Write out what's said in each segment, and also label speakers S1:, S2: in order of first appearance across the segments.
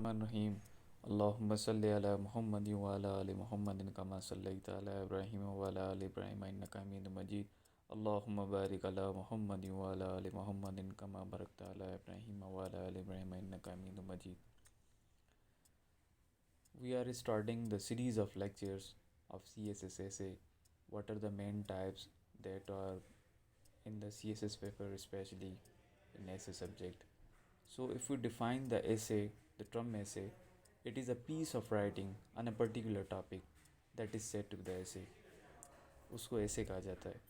S1: बिस्मिल्लाहिर्रहमानिर्रहीम। अल्लाहुम्मा सल्लि अला मुहम्मदिन व अला आलि मुहम्मदिन कमा सल्लैता अला इब्राहीम व अला आलि इब्राहीम इन्नका हमीदुम मजीद। अल्लाहुम्मा बारिक अला मुहम्मदिन व अला आलि मुहम्मदिन कमा बारकता अला इब्राहीम व अला आलि इब्राहीम इन्नका हमीदुम मजीद। We are starting the series of lectures of CSS essay. What are the main types that are in the CSS paper, especially in essay subject? So if we define the essay, the term essay, it is a piece of writing on a particular topic that is said to be the essay. उसको essay कहा जाता है.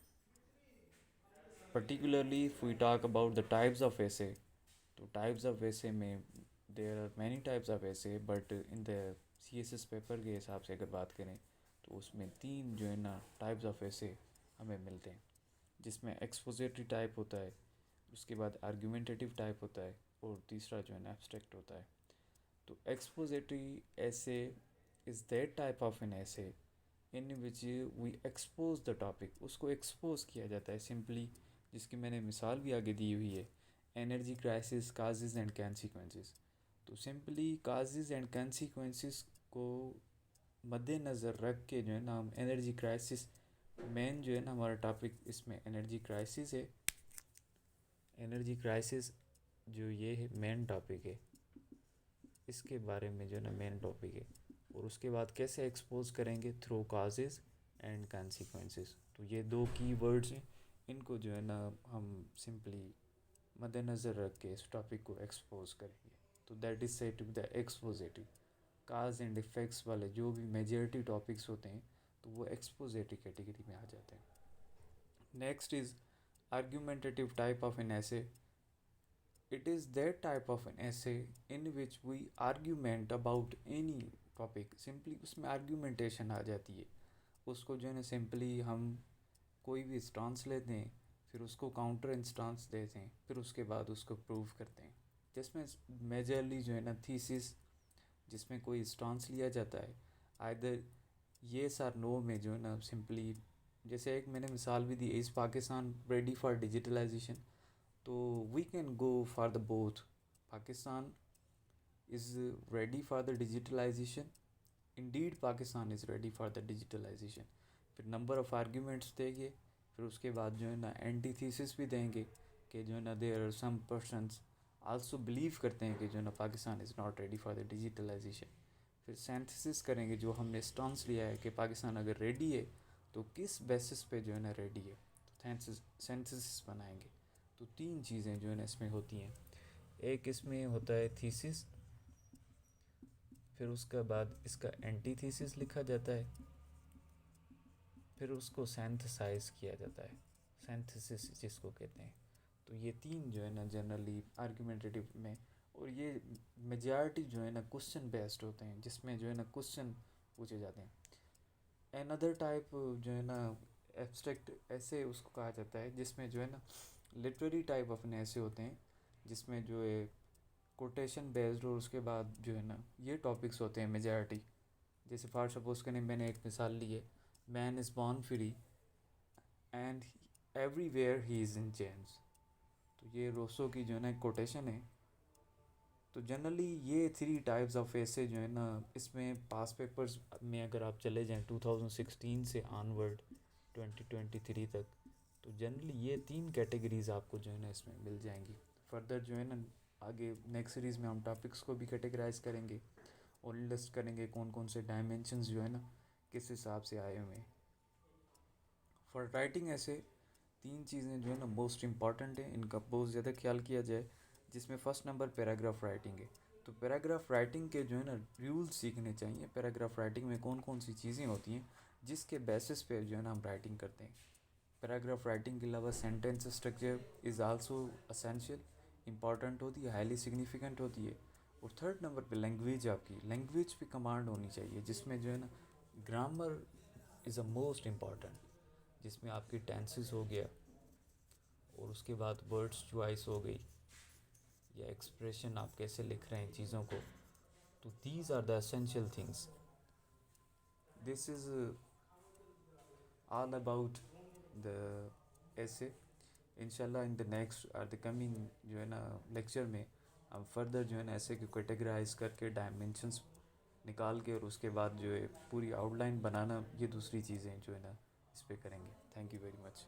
S1: Particularly if we talk about the types of essay, तो types of essay में there are many types of essay, but in the CSS paper के हिसाब से अगर बात करें तो उसमें तीन जो है ना types of essay हमें मिलते हैं, जिसमें expository type होता है, उसके बाद argumentative type होता है और तीसरा जो है ना abstract होता है. तो expository essay is that type of an essay in which we expose the topic. उसको expose किया जाता है simply, जिसकी मैंने मिसाल भी आगे दी हुई है, energy crisis causes and consequences. तो सिंपली काजेज़ एंड कॉन्सिक्वेंसेस को मद्देनज़र रख के जो है ना हम एनर्जी क्राइसिस, मेन जो है ना हमारा टॉपिक इसमें एनर्जी क्राइसिस है. एनर्जी क्राइसिस जो ये है मेन टॉपिक है, इसके बारे में जो है ना मेन टॉपिक है. और उसके बाद कैसे एक्सपोज करेंगे, थ्रू काजेज़ एंड कॉन्सिक्वेंसेस. तो ये दो की वर्ड्स हैं, इनको जो है ना हम सिंपली मद्देनज़र रख के इस टॉपिक को एक्सपोज करेंगे. तो that is said to be the expositive. Cause and effects वाले जो भी मेजॉरिटी टॉपिक्स होते हैं तो वो एक्सपोजिटिव कैटेगरी में आ जाते हैं. Next is argumentative type of an essay. It is that type of an essay in which we argument about any topic. Simply उसमें argumentation आ जाती है. उसको जो है ना सिंपली हम कोई भी इंस्टांस लेते हैं, फिर उसको काउंटर इंस्टांस देते हैं, फिर उसके बाद उसको प्रूव करते हैं. जिसमें मेजरली जो है ना थीसिस, जिसमें कोई इंस्टांस लिया जाता है, आइदर येस और नो में जो है ना सिंपली, जैसे एक मैंने मिसाल भी दी, is Pakistan ready for digitalization. तो we can go for the both. Pakistan is ready for the digitalization. Indeed Pakistan is ready for the digitalization. फिर नंबर ऑफ़ आर्ग्यूमेंट्स देंगे, फिर उसके बाद जो है ना एंटी थीसिस भी देंगे कि जो है ना there are some persons also believe करते हैं कि जो है ना Pakistan is not ready for the digitalization. फिर सिंथेसिस करेंगे, जो हमने स्टांस लिया है कि पाकिस्तान अगर रेडी है तो किस बेसिस पे जो है ना रेडी है, तो सिंथेसिस बनाएंगे. तो तीन चीज़ें जो है ना इसमें होती हैं. एक इसमें होता है थीसिस, फिर उसके बाद इसका एंटी थीसिस लिखा जाता है, फिर उसको सिंथेसाइज किया जाता है, सिंथेसिस जिसको कहते हैं. तो ये तीन जो है ना जनरली आर्ग्यूमेंटेटिव में, और ये मेजॉरिटी जो है ना क्वेश्चन बेस्ड होते हैं, जिसमें जो है ना क्वेश्चन पूछे जाते हैं. अनदर टाइप जो है ना एब्स्ट्रैक्ट ऐसे उसको कहा जाता है, जिसमें जो है ना लिटरेरी टाइप ऑफ ऐसे होते हैं, जिसमें जो है कोटेशन बेस्ड, और उसके बाद जो है ना ये टॉपिक्स होते हैं मेजॉरिटी. जैसे फॉर सपोज करें, मैंने एक मिसाल ली है, man is born free and everywhere he is in change. तो ये रोसो की जो है ना कोटेशन है. तो जनरली ये थ्री टाइप्स ऑफ ऐसे जो है ना इसमें पास पेपर्स में अगर आप चले जाएं 2016 से ऑनवर्ड 2023 तक, तो जनरली ये तीन कैटेगरीज आपको जो है ना इसमें मिल जाएंगी. फर्दर जो है ना आगे नेक्स्ट सीरीज़ में हम टॉपिक्स को भी कैटेगराइज करेंगे और लिस्ट करेंगे कौन कौन से डायमेंशंस जो है ना किस हिसाब से आए हुए हैं. फॉर राइटिंग ऐसे तीन चीज़ें जो है ना मोस्ट इम्पॉर्टेंट हैं, इनका बहुत ज़्यादा ख्याल किया जाए, जिसमें फ़र्स्ट नंबर पैराग्राफ राइटिंग है. तो पैराग्राफ राइटिंग के जो है ना रूल्स सीखने चाहिए. पैराग्राफ राइटिंग में कौन कौन सी चीज़ें होती हैं जिसके बेसिस पे जो है ना हम राइटिंग करते हैं. पैराग्राफ राइटिंग के अलावा sentence structure is also essential, important होती है, हाईली सिग्निफिकेंट होती है. और थर्ड नंबर पे लैंग्वेज, आपकी लैंग्वेज पे कमांड होनी चाहिए, जिसमें जो है ना grammar is a most important, जिसमें आपकी टेंसेस हो गया, और उसके बाद वर्ड्स चॉइस हो गई, या एक्सप्रेशन आप कैसे लिख रहे हैं चीज़ों को. तो these are the essential things. This is all about the essay. इंशाल्लाह in the next or the coming जो है ना लेक्चर में हम फर्दर जो है ना ऐसे को कैटेगराइज करके डायमेंशंस निकाल के और उसके बाद जो है पूरी आउटलाइन बनाना, ये दूसरी चीज़ें जो है ना इस पे करेंगे। Thank you very much.